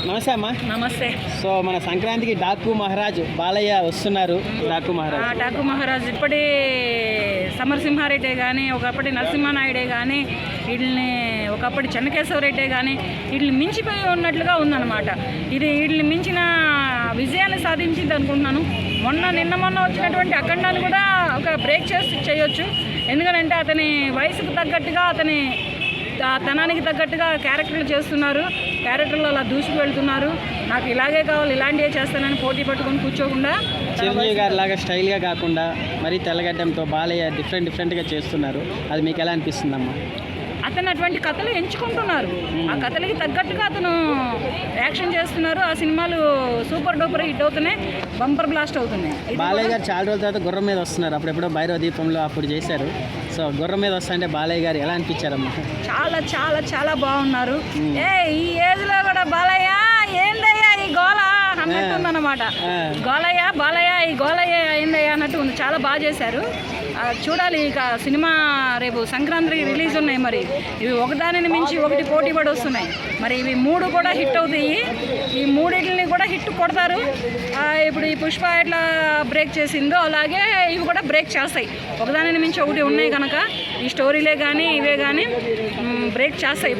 నమస్తే అమ్మా. నమస్తే. సో మన సంక్రాంతికి డాకు మహారాజ్ బాలయ్య వస్తున్నారు. డాకు మహారాజ్ ఇప్పటి సమరసింహారెడ్డే కానీ, ఒకప్పటి నరసింహానాయుడే కానీ, వీళ్ళని ఒకప్పటి చెన్నకేశవరెడ్డే కానీ వీళ్ళని మించిపోయి ఉన్నట్లుగా ఉందన్నమాట. ఇది వీళ్ళని మించిన విజయాన్ని సాధించింది అనుకుంటున్నాను. నిన్న వచ్చినటువంటి అఖండాన్ని కూడా ఒక బ్రేక్ చేయొచ్చు. ఎందుకంటే అతని వయసుకు తగ్గట్టుగా, అతని తనానికి తగ్గట్టుగా క్యారెక్టర్లు చేస్తున్నారు. క్యారెక్టర్లు అలా దూసుకు వెళ్తున్నారు. నాకు ఇలాగే కావాలి, ఇలాంటివే చేస్తానని పోటీ పట్టుకొని కూర్చోకుండా చిరంజీవి గారి లాగా స్టైల్గా కాకుండా మరీ తెల్లగడ్డంతో బాలయ్య డిఫరెంట్గా చేస్తున్నారు. అది మీకు ఎలా అనిపిస్తుందమ్మా? అతను అటువంటి కథలు ఎంచుకుంటున్నారు. ఆ కథలకి తగ్గట్టుగా అతను యాక్షన్ చేస్తున్నారు. ఆ సినిమాలు సూపర్ డూపర్ హిట్ అవుతున్నాయి, బంపర్ బ్లాస్ట్ అవుతున్నాయి. బాలయ్య గారు చాలా రోజుల తర్వాత గుర్రం మీద వస్తున్నారు. అప్పుడెప్పుడో భైరవ దీపంలో అప్పుడు చేశారు. సో గుర్రం మీద వస్తుంటే బాలయ్య గారు ఎలా అనిపించారమ్మా? చాలా చాలా చాలా బాగున్నారు. ఈ ఏజ్లో కూడా బాలయ్య ఏందయ్యా ఈ గోళ అన్నట్టు ఉందన్నమాట. బాలయ్య ఈ గోలయ్య ఏందయ్యా అన్నట్టు ఉంది. చాలా బాగా చేశారు. చూడాలి. ఇక సినిమా రేపు సంక్రాంతికి రిలీజ్ ఉన్నాయి. మరి ఇవి ఒకదానిని మించి ఒకటి పోటీ పడి వస్తున్నాయి. మరి ఇవి 3 కూడా హిట్ అవుతాయి. ఈ 3 కూడా హిట్ కొడతారు. ఇప్పుడు ఈ పుష్ప ఎట్లా బ్రేక్ చేసిందో అలాగే ఇవి కూడా బ్రేక్ చేస్తాయి. ఒకదానిని మించి ఒకటి ఉన్నాయి కనుక ఈ స్టోరీలే కానీ ఇవే కానీ బ్రేక్ చేస్తాయి.